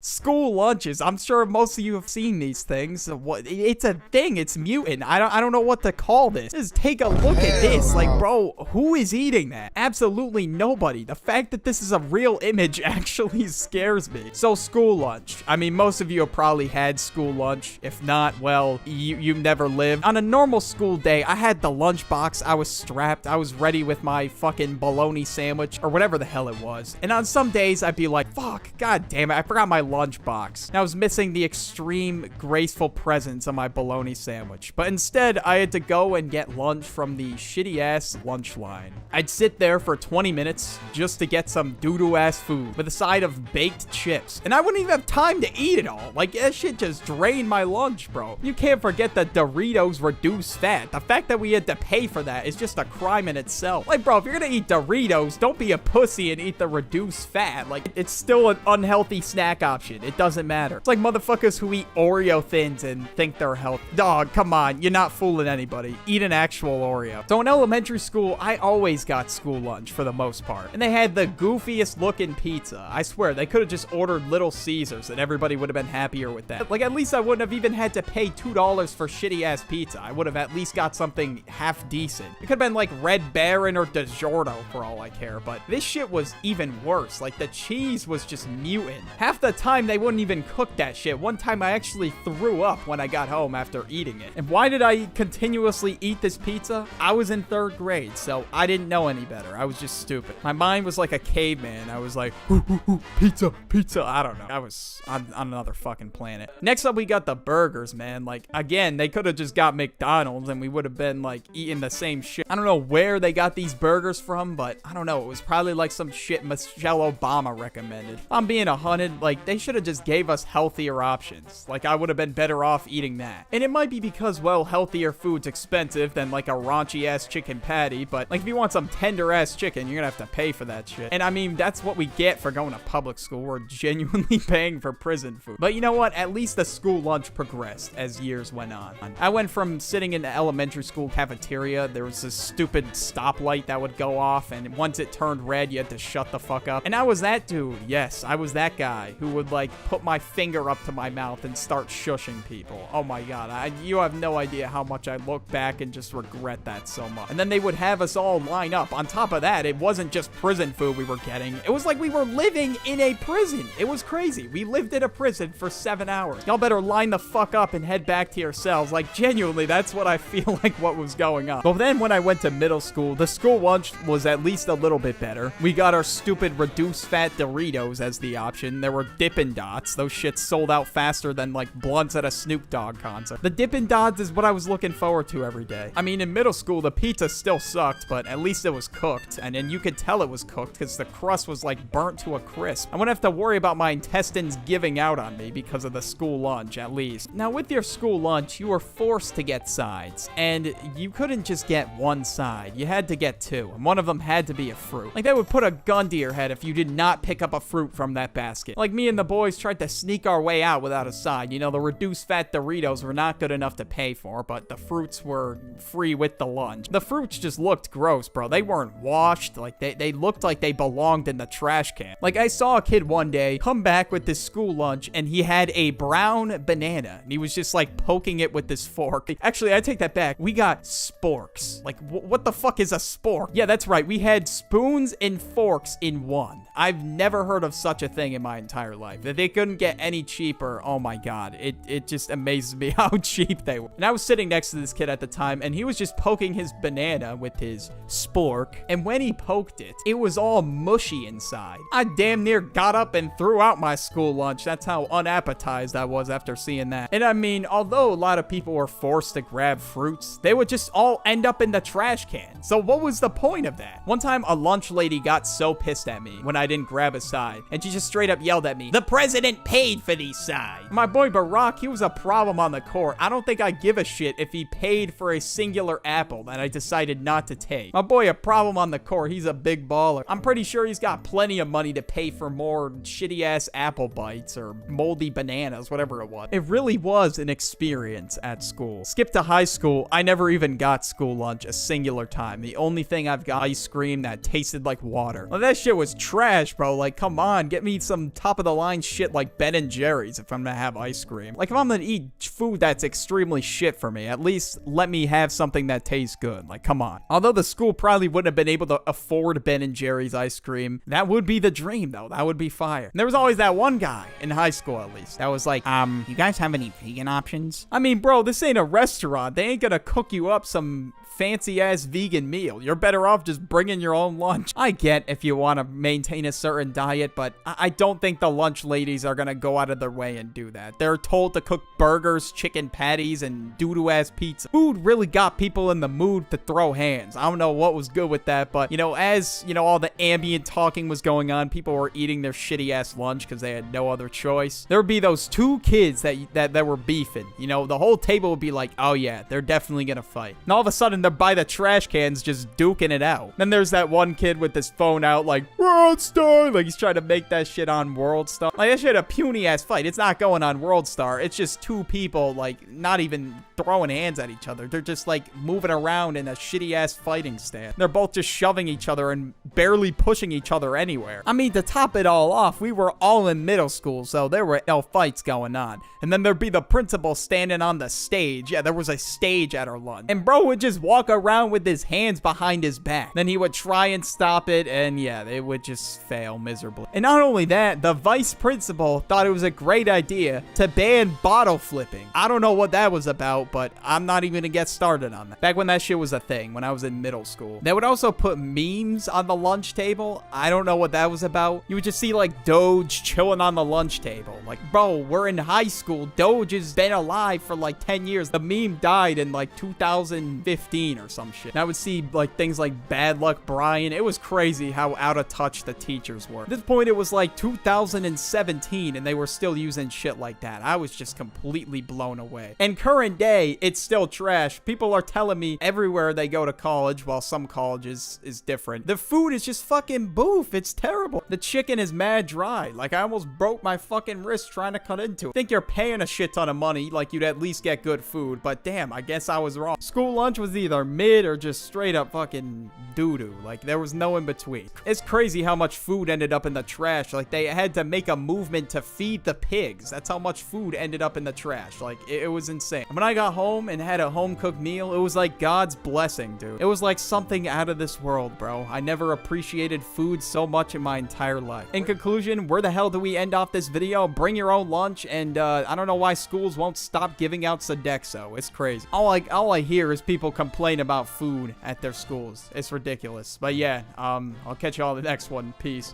School lunches. I'm sure most of you have seen these things. It's a thing. It's mutant. I don't know what to call this. Just take a look at this. Like, bro, who is eating that? Absolutely nobody. The fact that this is a real image actually scares me. So, school lunch. I mean, most of you have probably had school lunch. If not, well, you never lived. On a normal school day, I had the lunch box. I was strapped. I was ready with my fucking bologna sandwich or whatever the hell it was. And on some days, I'd be like, fuck, god damn it, I forgot my lunchbox. And I was missing the extreme graceful presence of my bologna sandwich. But instead, I had to go and get lunch from the shitty-ass lunch line. I'd sit there for 20 minutes just to get some doo-doo-ass food with a side of baked chips. And I wouldn't even have time to eat it all. Like, that shit just drained my lunch, bro. You can't forget the Doritos reduced fat. The fact that we had to pay for that is just a crime in itself. Like, bro, if you're gonna eat Doritos, don't be a pussy and eat the reduced fat. Like, it's still an unhealthy snack option. It doesn't matter. It's like motherfuckers who eat Oreo thins and think they're healthy. Dog, come on. You're not fooling anybody. Eat an actual Oreo. So in elementary school, I always got school lunch for the most part. And they had the goofiest looking pizza. I swear, they could have just ordered Little Caesars and everybody would have been happier with that. Like, at least I wouldn't have even had to pay $2 for shitty ass pizza. I would have at least got something half decent. It could have been like Red Baron or DiGiorno for all I care, but this shit was even worse. Like, the cheese was just mutant. Half the time they wouldn't even cook that shit. One time I actually threw up when I got home after eating it. And why did I continuously eat this pizza? I was in 3rd grade, so I didn't know any better. I was just stupid. My mind was like a caveman. I was like, ooh, ooh, ooh, pizza, pizza. I don't know. I was on another fucking planet. Next up, we got the burgers, man. Like, again, they could have just got McDonald's and we would have been like eating the same shit. I don't know where they got these burgers from, but I don't know. It was probably like some shit Michelle Obama recommended. If I'm being 100, like, they should have just gave us healthier options. Like, I would have been better off eating that. And it might be because, well, healthier food's expensive than like a raunchy ass chicken patty, but like if you want some tender ass chicken, you're gonna have to pay for that shit. And I mean, that's what we get for going to public school. We're genuinely paying for prison food. But you know what? At least the school lunch progressed as years went on. I went from sitting in the elementary school cafeteria, there was this stupid stoplight that would go off, and once it turned red, you had to shut the fuck up. And I was that dude. Yes, I was that guy who would like put my finger up to my mouth and start shushing people. Oh my god, you have no idea how much I look back and just regret that so much. And then they would have us all line up. On top of that, it wasn't just prison food we were getting. It was like we were living in a prison. It was crazy. We lived in a prison for 7 hours. Y'all better line the fuck up and head back to yourselves. Like, genuinely, that's what I feel like what was going on. But then when I went to middle school, the school lunch was at least a little bit better. We got our stupid reduced fat Doritos as the option. There were Dippin' Dots. Those shits sold out faster than like blunts at a Snoop Dogg concert. The Dippin' Dots is what I was looking forward to every day. I mean, in middle school, the pizza still sucked, but at least it was cooked. And then you could tell it was cooked because the crust was like burnt to a crisp. I wouldn't have to worry about my intestines giving out on me because of the school lunch, at least. Now, with your school lunch, you were forced to get sides. And you couldn't just get one side. You had to get two. And one of them had to be a fruit. Like, they would put a gun to your head if you did not pick up a fruit from that basket. Like, me and the boys tried to sneak our way out without a side. You know, the reduced fat Doritos were not good enough to pay for, but the fruits were free with the lunch. The fruits just looked gross, bro. They weren't washed. Like, they looked like they belonged in the trash can. Like, I saw a kid one day come back with this school lunch, and he had a brown banana, and he was just, like, poking it with this fork. Actually, I take that back. We got sporks. Like, what the fuck is a spork? Yeah, that's right. We had spoons and forks in one. I've never heard of such a thing in my entire life. That they couldn't get any cheaper. Oh my god. It just amazes me how cheap they were. And I was sitting next to this kid at the time, and he was just poking his banana with his spork. And when he poked it, it was all mushy inside. I damn near got up and threw out my school lunch. That's how unappetized I was after seeing that. And I mean, although a lot of people were forced to grab fruits, they would just all end up in the trash can. So what was the point of that? One time, a lunch lady got so pissed at me when I didn't grab a side, and she just straight up yelled at me, "The president paid for these sides." My boy Barack, he was a problem on the court. I don't think I give a shit if he paid for a singular apple that I decided not to take. My boy, a problem on the court. He's a big baller. I'm pretty sure he's got plenty of money to pay for more shitty ass apple bites or moldy bananas, whatever it was. It really was an experience at school. Skip to high school, I never even got school lunch a singular time. The only thing I've got ice cream that tasted like water. Well, that shit was trash, bro. Like, come on, get me some top of the line find shit like Ben and Jerry's if I'm gonna have ice cream. Like, if I'm gonna eat food that's extremely shit for me, at least let me have something that tastes good. Like, come on. Although the school probably wouldn't have been able to afford Ben and Jerry's ice cream, that would be the dream, though. That would be fire. And there was always that one guy, in high school at least, that was like, you guys have any vegan options? I mean, bro, this ain't a restaurant. They ain't gonna cook you up some fancy-ass vegan meal. You're better off just bringing your own lunch. I get if you want to maintain a certain diet, but I don't think the lunch ladies are gonna go out of their way and do that. They're told to cook burgers, chicken patties, and doo-doo-ass pizza. Food really got people in the mood to throw hands. I don't know what was good with that, but, you know, as, you know, all the ambient talking was going on, people were eating their shitty-ass lunch because they had no other choice. There would be those two kids that were beefing. You know, the whole table would be like, oh yeah, they're definitely gonna fight. And all of a sudden, they're by the trash cans just duking it out. Then there's that one kid with his phone out like, World Star! Like, he's trying to make that shit on World Star. Like, that shit a puny-ass fight. It's not going on World Star. It's just two people, like, not even throwing hands at each other. They're just, like, moving around in a shitty-ass fighting stand. They're both just shoving each other and barely pushing each other anywhere. I mean, to top it all off, we were all in middle school, so there were no fights going on. And then there'd be the principal standing on the stage. Yeah, there was a stage at our lunch. And bro would just walk around with his hands behind his back. Then he would try and stop it, and yeah, they would just fail miserably. And not only that, the vice principal thought it was a great idea to ban bottle flipping. I don't know what that was about, but I'm not even gonna get started on that. Back when that shit was a thing, when I was in middle school. They would also put memes on the lunch table. I don't know what that was about. You would just see like Doge chilling on the lunch table. Like, bro, we're in high school. Doge has been alive for like 10 years. The meme died in like 2015 or some shit. And I would see like things like Bad Luck Brian. It was crazy how out of touch the teachers were. At this point, it was like 2017 and they were still using shit like that. I was just completely blown away. And current day, it's still trash. People are telling me everywhere they go to college, while some colleges is different, the food is just fucking boof. It's terrible. The chicken is mad dry. Like, I almost broke my fucking wrist trying to cut into it. Think you're paying a shit ton of money, like you'd at least get good food, but damn, I guess I was wrong. School lunch was either mid or just straight up fucking doo-doo. Like, there was no in between. It's crazy how much food ended up in the trash. Like, they had to make a movement to feed the pigs. That's how much food ended up in the trash. Like, it was insane. When I got home and had a home-cooked meal, it was like God's blessing, dude. It was like something out of this world, bro. I never appreciated food so much in my entire life. In conclusion, where the hell do we end off this video? Bring your own lunch, and I don't know why schools won't stop giving out Sodexo. It's crazy. All I hear is people complain about food at their schools. It's ridiculous. But yeah, I'll catch you all in the next one. Peace.